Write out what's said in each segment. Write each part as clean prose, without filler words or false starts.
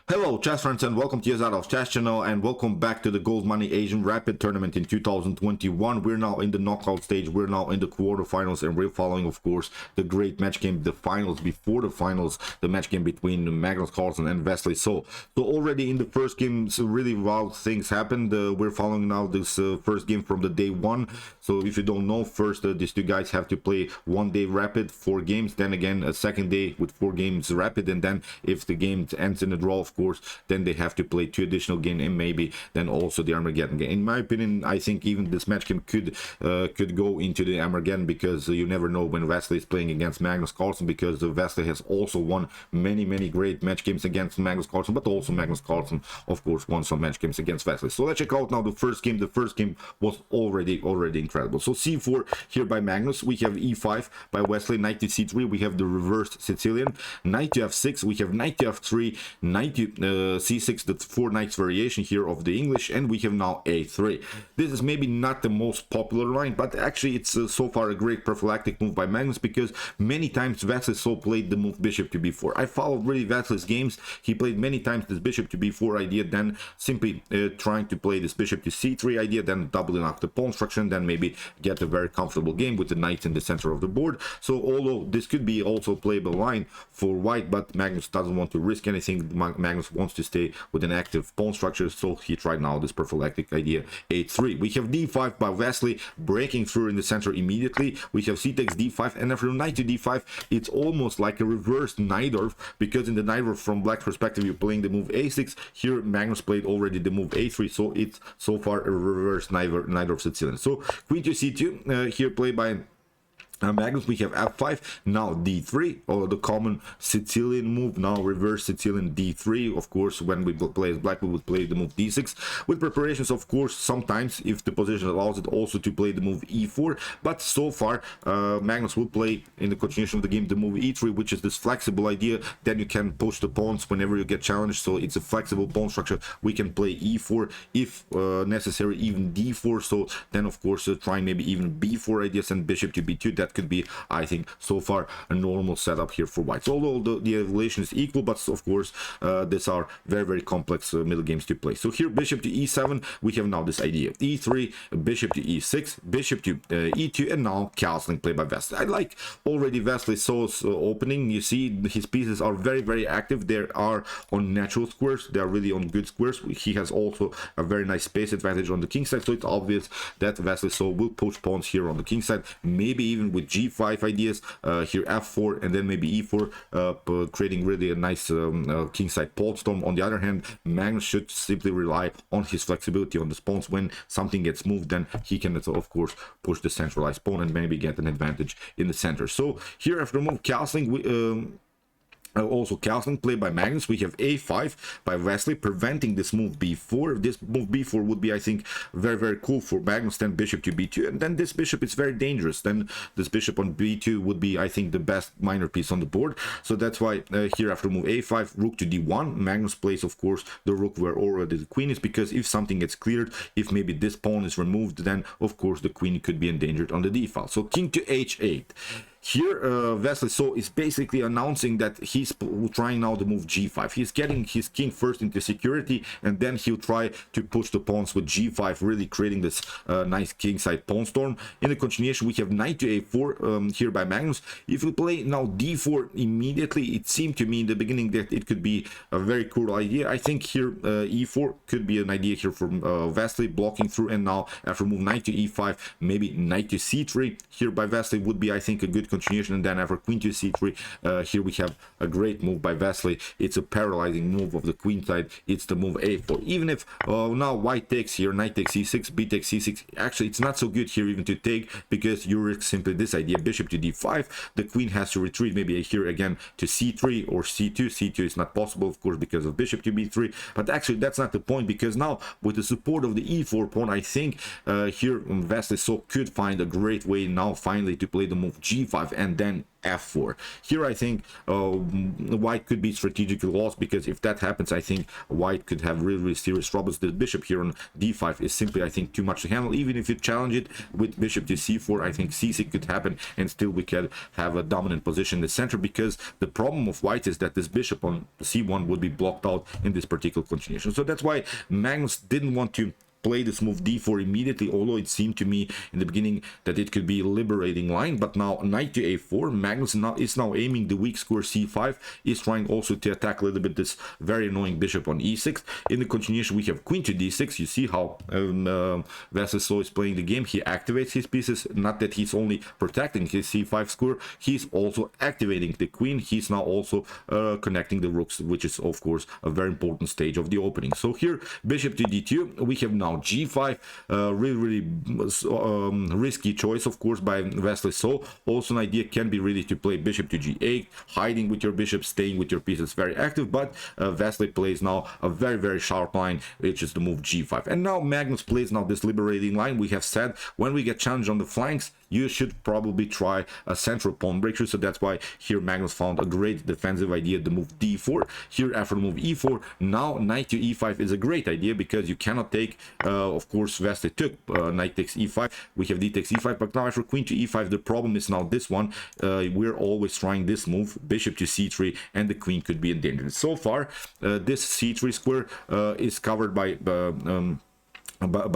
Hello chess friends and welcome to Jozarov's chess channel and welcome back to the Goldmoney Asian Rapid Tournament in 2021. We're now in the knockout stage, we're now in the quarterfinals, and we're following of course the great match game, the finals. Before the finals, the match game between Magnus Carlsen and Wesley. So already in the first game, some really wild things happened. We're following now this first game from the day one. So if you don't know, first these two guys have to play 1 day rapid, 4 games, then again a second day with 4 games rapid, and then if the game ends in a draw, of course, then they have to play 2 additional games, and maybe then also the Armageddon game. In my opinion, I think even this match game could go into the Armageddon, because you never know when Wesley is playing against Magnus Carlsen, because Wesley has also won many great match games against Magnus Carlsen, but also Magnus Carlsen of course won some match games against Wesley. So let's check out now the first game. The first game was already incredible. So c4 here by Magnus, we have e5 by Wesley, knight to c3, we have the reversed Sicilian, knight to f6, we have knight to f3, knight to c6, the 4 knights variation here of the English, and we have now a3. This is maybe not the most popular line, but actually it's so far a great prophylactic move by Magnus, because many times Wesley so played the move bishop to b4. I followed really Wesley's games. He played many times this bishop to b4 idea, then simply trying to play this bishop to c3 idea, then doubling up the pawn structure, and then maybe get a very comfortable game with the knights in the center of the board. So although this could be also playable line for white, but Magnus doesn't want to risk anything. Magnus wants to stay with an active pawn structure, so he tried now this prophylactic idea a3. We have d5 by Wesley, breaking through in the center immediately. We have c takes d5, and after knight to d5, it's almost like a reversed Najdorf, because in the Najdorf from black's perspective you're playing the move a6. Here Magnus played already the move a3, so it's so far a reversed Najdorf Sicilian. So queen to c2 here played by Magnus. We have f5, now d3, or the common Sicilian move, now reverse Sicilian d3. Of course, when we play as black, we would play the move d6 with preparations, of course, sometimes if the position allows it, also to play the move e4. But so far Magnus will play in the continuation of the game the move e3, which is this flexible idea. Then you can push the pawns whenever you get challenged, so it's a flexible pawn structure. We can play e4 if necessary, even d4. So then of course trying maybe even b4 ideas and bishop to b2. That could be, I think, so far a normal setup here for white. So although the evaluation is equal, but of course these are very complex middle games to play. So here bishop to e7, we have now this idea e3, bishop to e6, bishop to e2, and now castling play by Wesley. I like already Wesley's opening. You see his pieces are very active. They are on natural squares, they are really on good squares. He has also a very nice space advantage on the king side, so it's obvious that Wesley will push pawns here on the king side, maybe even with g5 ideas, here f4, and then maybe e4, creating really a nice kingside pawn storm. On the other hand, Magnus should simply rely on his flexibility on the pawns. When something gets moved, then he can of course push the centralized pawn and maybe get an advantage in the center. So here after move castling, we also castling play by Magnus, we have a5 by Wesley, preventing this move b4. This move b4 would be, I think, very cool for Magnus. Then bishop to b2, and then this bishop is very dangerous. Then this bishop on b2 would be, I think, the best minor piece on the board. So that's why here after move a5, rook to d1, Magnus plays of course the rook where already the queen is, because if something gets cleared, if maybe this pawn is removed, then of course the queen could be endangered on the d file. So king to h8. Here Wesley is basically announcing that he's trying now to move g5. He's getting his king first into security, and then he'll try to push the pawns with g5, really creating this nice kingside pawn storm. In the continuation, we have knight to a4 here by Magnus. If we play now d4 immediately, it seemed to me in the beginning that it could be a very cool idea. I think here e4 could be an idea here from Wesley, blocking through, and now after move knight to e5, maybe knight to c3 here by Wesley would be, I think, a good continuation. And then after queen to c3, here we have a great move by Wesley. It's a paralyzing move of the queen side. It's the move a4. Even if now white takes here, knight takes c6, b takes c6, actually it's not so good here even to take, because you risk simply this idea, bishop to d5. The queen has to retreat maybe here again to c3 or c2. c2 is not possible, of course, because of bishop to b3, but actually that's not the point, because now with the support of the e4 pawn, I think here Wesley could find a great way now finally to play the move g5. d5 and then f4. Here I think white could be strategically lost, because if that happens, I think white could have really serious troubles. The bishop here on d5 is simply, I think, too much to handle. Even if you challenge it with bishop to c4, I think c6 could happen, and still we could have a dominant position in the center, because the problem of white is that this bishop on c1 would be blocked out in this particular continuation. So that's why Magnus didn't want to play this move d4 immediately, although it seemed to me in the beginning that it could be a liberating line. But now knight to a4, Magnus is now aiming the weak square c5, is trying also to attack a little bit this very annoying bishop on e6. In the continuation we have queen to d6. You see how Wesley is playing the game. He activates his pieces, not that he's only protecting his c5 square, he's also activating the queen. He's now also connecting the rooks, which is of course a very important stage of the opening. So here bishop to d2, we have now g5, really risky choice of course by Wesley. So also an idea can be really to play bishop to g8, hiding with your bishop, staying with your pieces, very active. But Wesley plays now a very sharp line, which is the move g5. And now Magnus plays now this liberating line. We have said when we get challenged on the flanks, you should probably try a central pawn breakthrough. So that's why here Magnus found a great defensive idea, the move d4. Here after the move e4, now knight to e5 is a great idea, because you cannot take, of course Wesley took knight takes e5, we have d takes e5, but now after queen to e5, the problem is now this one. We're always trying this move, bishop to c3, and the queen could be endangered. So far this c3 square is covered by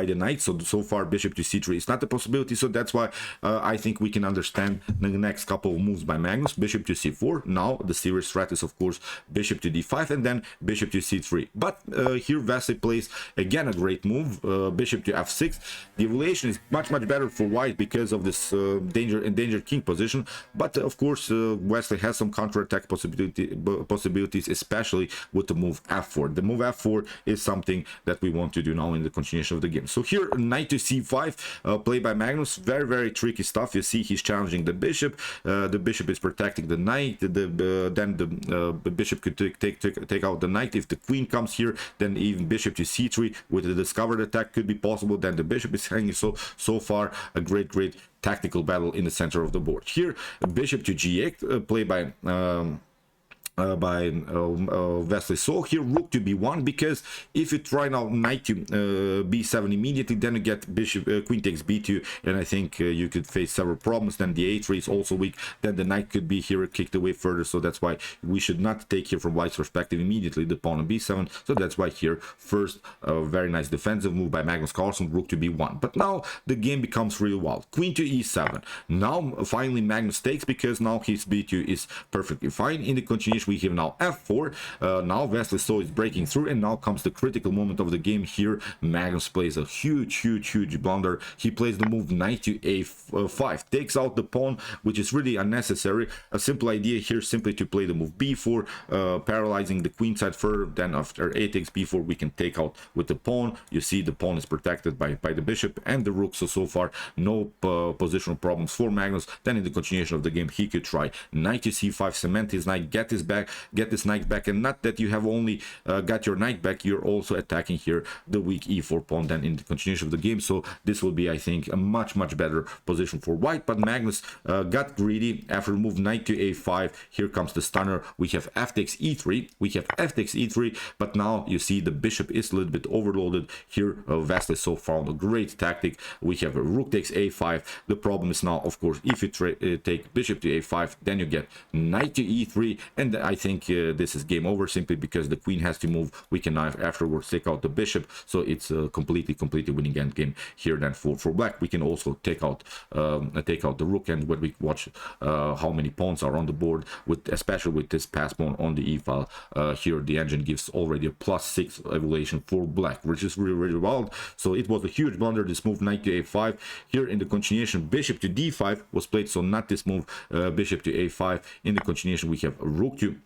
the knight, so far bishop to c3 is not a possibility. So that's why I think we can understand the next couple of moves by Magnus. Bishop to c4, now the serious threat is of course bishop to d5, and then bishop to c3. But here Wesley plays again a great move, bishop to f6. The relation is much better for white because of this endangered king position. But of course Wesley has some counterattack possibilities, especially with the move f4. The move f4 is something that we want to do now in the continuation of the game. So here knight to c5, played by Magnus, very tricky stuff. You see he's challenging the bishop is protecting the knight, then the bishop could take out the knight. If the queen comes here, then even bishop to c3 with the discovered attack could be possible. Then the bishop is hanging. So far a great tactical battle in the center of the board. Here bishop to g8, played by Wesley. So here rook to b1, because if you try now knight to b7 immediately, then you get bishop queen takes b2, and I think you could face several problems. Then the a3 is also weak, then the knight could be here kicked away further. So that's why we should not take here from white's perspective immediately the pawn on b7. So that's why here first very nice defensive move by Magnus Carlsen, rook to b1. But now the game becomes really wild. Queen to e7. Now finally Magnus takes, because now his b2 is perfectly fine. In the continuation we have now f4. Now Wesley is breaking through, and now comes the critical moment of the game. Here Magnus plays a huge blunder. He plays the move knight to a5, takes out the pawn, which is really unnecessary. A simple idea here, simply to play the move b4, paralyzing the queen side further. Then after a takes b4, we can take out with the pawn. You see the pawn is protected by the bishop and the rook. So far no positional problems for Magnus. Then in the continuation of the game he could try knight to c5, cement his knight, get this knight back, and not that you have only got your knight back, you're also attacking here the weak e4 pawn then in the continuation of the game. So this will be, I think, a much better position for white. But Magnus got greedy after move knight to a5. Here comes the stunner. We have f takes e3, we have f takes e3, but now you see the bishop is a little bit overloaded here. Wesley found a great tactic. We have a rook takes a5. The problem is now, of course, if you take bishop to a5, then you get knight to e3, and I think this is game over, simply because the queen has to move. We can now afterwards take out the bishop, so it's a completely winning end game here. Then for black, we can also take out the rook, and when we watch how many pawns are on the board, especially with this pass pawn on the e file, here the engine gives already a +6 evaluation for black, which is really wild. So it was a huge blunder, this move knight to a5. Here in the continuation bishop to d5 was played, so not this move bishop to a5. In the continuation we have rook to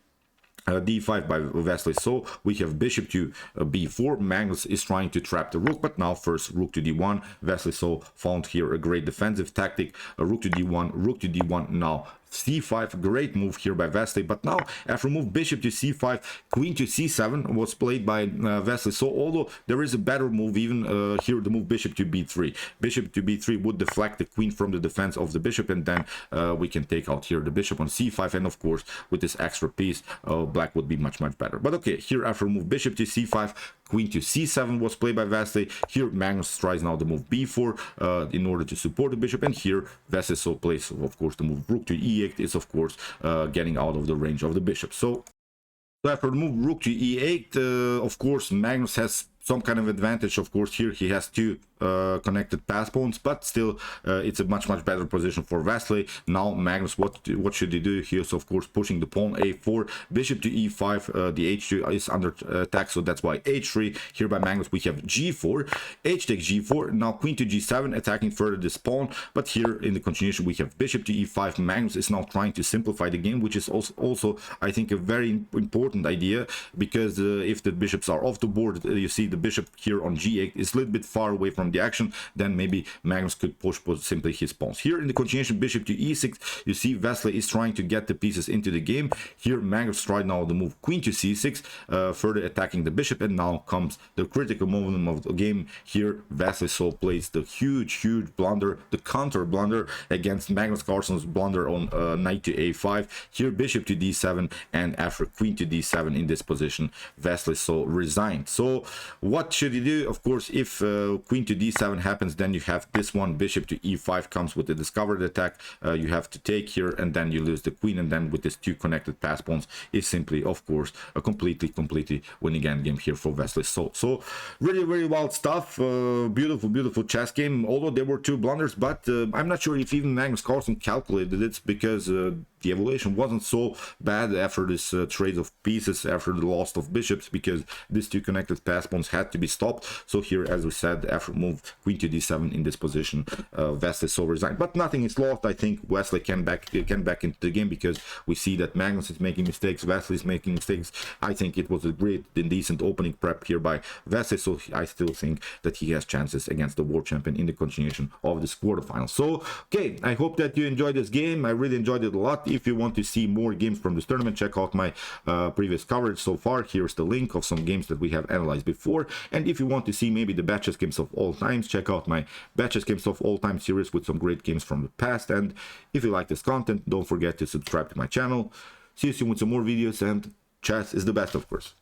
d5 by Wesley. So we have bishop to b4. Magnus is trying to trap the rook, but now first rook to d1. Wesley found here a great defensive tactic. Rook to d1, rook to d1. Now c5, great move here by Wesley. But now after move bishop to c5, queen to c7 was played by Wesley. So although there is a better move, even here the move bishop to b3. Bishop to b3 would deflect the queen from the defense of the bishop, and then we can take out here the bishop on c5, and of course with this extra piece black would be much better. But okay, here after move bishop to c5, queen to c7 was played by Wesley. Here Magnus tries now the move b4 in order to support the bishop, and here Wesley so plays of course the move rook to e8 is of course getting out of the range of the bishop. So after the move rook to e8, of course Magnus has some kind of advantage. Of course here he has two connected pass pawns, but still it's a much better position for Wesley. Now Magnus, what should he do? He is of course pushing the pawn a4, bishop to e5, the h2 is under attack, so that's why h3. Here by Magnus we have g4, h takes g4, now queen to g7 attacking further this pawn. But here in the continuation we have bishop to e5. Magnus is now trying to simplify the game, which is also I think a very important idea, because if the bishops are off the board, you see the bishop here on g8 is a little bit far away from the action, then maybe Magnus could push simply his pawns. Here in the continuation bishop to e6, you see Wesley is trying to get the pieces into the game. Here Magnus tried now the move queen to c6, further attacking the bishop, and now comes the critical moment of the game. Here Wesley so plays the huge blunder, the counter blunder against Magnus Carlsen's blunder on knight to a5. Here bishop to d7, and after queen to d7 in this position Wesley so resigned. So what should he do? Of course, if queen to d7 happens, then you have this one, bishop to e5 comes with the discovered attack. You have to take here, and then you lose the queen, and then with these two connected pass pawns is simply of course a completely winning endgame here for Wesley. So really wild stuff. Beautiful chess game, although there were two blunders, but I'm not sure if even Magnus Carlsen calculated it, because the evaluation wasn't so bad after this trade of pieces, after the loss of bishops, because these two connected pass pawns had to be stopped. So here, as we said, after move queen to d7 in this position, Wesley so resigned. But nothing is lost. I think Wesley can back into the game, because we see that Magnus is making mistakes, Wesley is making mistakes. I think it was a great and decent opening prep here by Wesley, so I still think that he has chances against the world champion in the continuation of this quarterfinal. So okay, I hope that you enjoyed this game. I really enjoyed it a lot. If you want to see more games from this tournament, check out my previous coverage so far. Here's the link of some games that we have analyzed before. And if you want to see maybe the best chess games of all times, check out my best chess games of all time series with some great games from the past. And if you like this content, don't forget to subscribe to my channel. See you soon with some more videos, and chess is the best, of course.